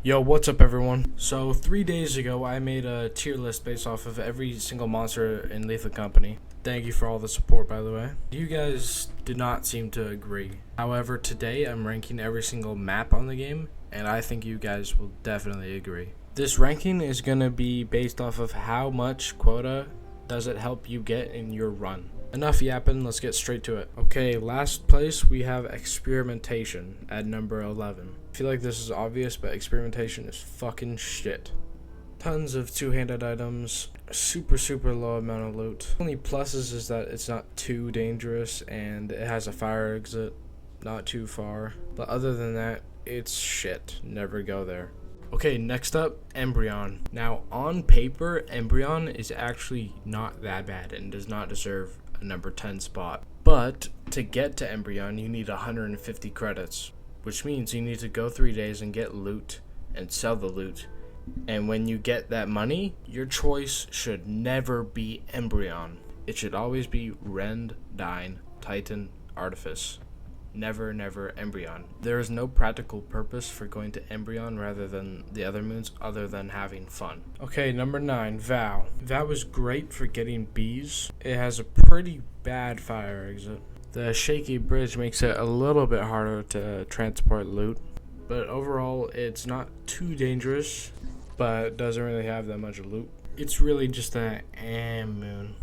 Yo, what's up everyone? So 3 days ago I made a tier list based off of every single monster in Lethal Company. Thank you for all the support, by the way. You guys did not seem to agree. However, today I'm ranking every single map on the game, and I think you guys will definitely agree. This ranking is going to be based off of how much quota does it help you get in your run. Enough yapping, let's get straight to it. Okay, last place we have Experimentation at number 11. I feel like this is obvious, but Experimentation is fucking shit. Tons of two-handed items, super low amount of loot. Only pluses is that it's not too dangerous and it has a fire exit, not too far. But other than that, it's shit. Never go there. Okay, next up, Embryon. Now, on paper, Embryon is actually not that bad and does not deserve a number 10 spot. But to get to Embryon, you need 150 credits, which means you need to go 3 days and get loot and sell the loot. And when you get that money, your choice should never be Embryon. It should always be Rend, Dyne, Titan, Artifice. Never Embryon. There is no practical purpose for going to Embryon rather than the other moons other than having fun. Okay, number 9, Vow. Vow is great for getting bees. It has a pretty bad fire exit. The shaky bridge makes it a little bit harder to transport loot, but overall it's not too dangerous, but doesn't really have that much loot. It's really just an moon.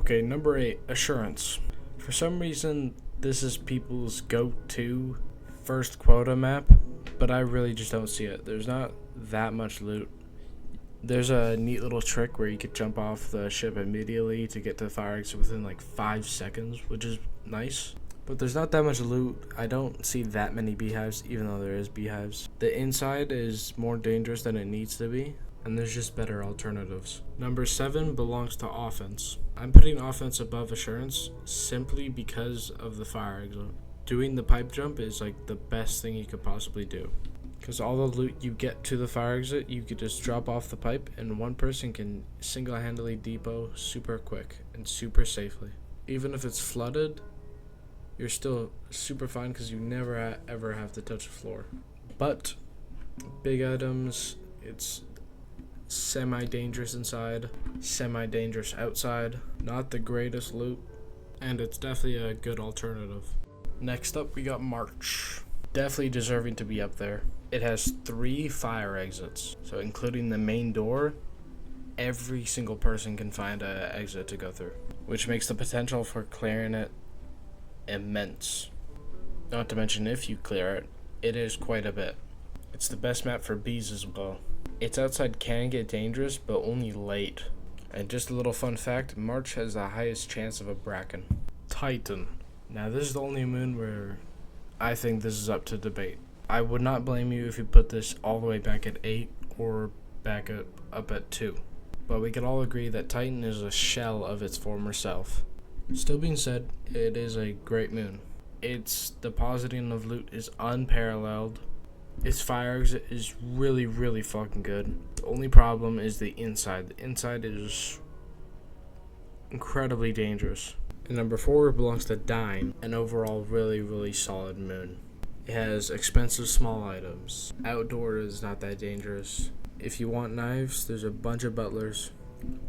Okay, number 8, Assurance. For some reason, this is people's go-to first quota map, but I really just don't see it. There's not that much loot. There's a neat little trick where you could jump off the ship immediately to get to the fire exit within like 5 seconds, which is nice. But there's not that much loot. I don't see that many beehives, even though there is beehives. The inside is more dangerous than it needs to be, and there's just better alternatives. Number 7 belongs to Offense. I'm putting Offense above Assurance simply because of the fire exit. Doing the pipe jump is like the best thing you could possibly do, because all the loot you get to the fire exit, you could just drop off the pipe and one person can single-handedly depot super quick and super safely. Even if it's flooded, you're still super fine because you never ever have to touch the floor. But big items, it's semi-dangerous inside, semi-dangerous outside. Not the greatest loot, and it's definitely a good alternative. Next up, we got March. Definitely deserving to be up there. It has 3 fire exits, so including the main door, every single person can find an exit to go through, which makes the potential for clearing it immense. Not to mention, if you clear it, it is quite a bit. It's the best map for bees as well. Its outside can get dangerous, but only late. And just a little fun fact, March has the highest chance of a Bracken. Titan. Now this is the only moon where I think this is up to debate. I would not blame you if you put this all the way back at 8 or back up at 2. But we can all agree that Titan is a shell of its former self. Still being said, it is a great moon. Its depositing of loot is unparalleled. Its fire exit is really fucking good. The only problem is the inside. The inside is incredibly dangerous. And number 4 belongs to Dyne, an overall really solid moon. It has expensive small items. Outdoor is not that dangerous. If you want knives, there's a bunch of butlers.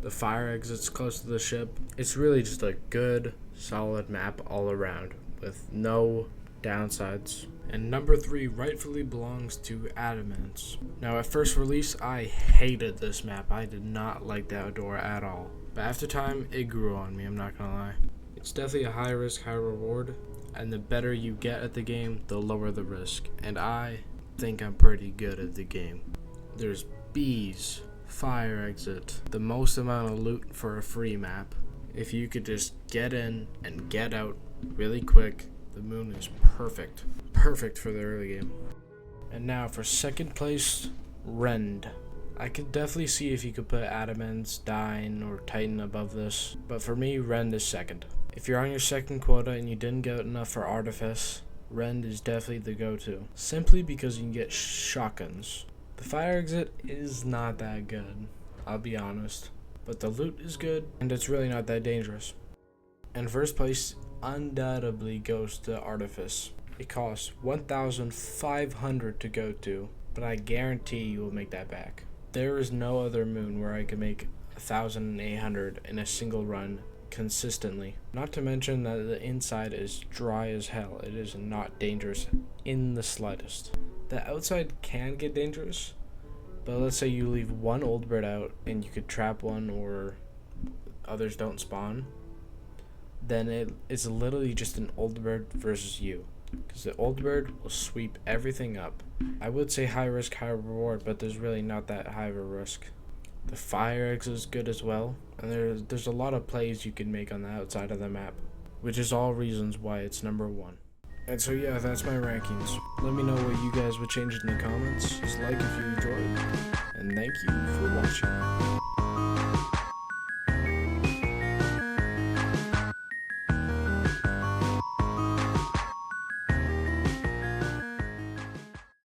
The fire exit's close to the ship. It's really just a good, solid map all around with no downsides. And number 3 rightfully belongs to Adamance. Now at first release, I hated this map. I did not like the outdoor at all. But after time, it grew on me, I'm not gonna lie. It's definitely a high risk, high reward. And the better you get at the game, the lower the risk. And I think I'm pretty good at the game. There's bees, fire exit, the most amount of loot for a free map. If you could just get in and get out really quick, the moon is perfect. Perfect for the early game. And now for second place, Rend. I could definitely see if you could put Adamance, Dyne, or Titan above this, but for me, Rend is second. If you're on your second quota and you didn't get enough for Artifice, Rend is definitely the go-to, simply because you can get shotguns. The fire exit is not that good, I'll be honest, but the loot is good, and it's really not that dangerous. And first place undoubtedly goes to Artifice. It costs 1,500 to go to, but I guarantee you will make that back. There is no other moon where I could make 1,800 in a single run consistently. Not to mention that the inside is dry as hell. It is not dangerous in the slightest. The outside can get dangerous, but let's say you leave one old bird out and you could trap one or others don't spawn, then it is literally just an old bird versus you. Because the old bird will sweep everything up. I would say high risk, high reward, but there's really not that high of a risk. The fire eggs is good as well, and there's a lot of plays you can make on the outside of the map, which is all reasons why it's number 1. And so yeah, that's my rankings. Let me know what you guys would change in the comments. Just like if you enjoyed, and thank you for watching.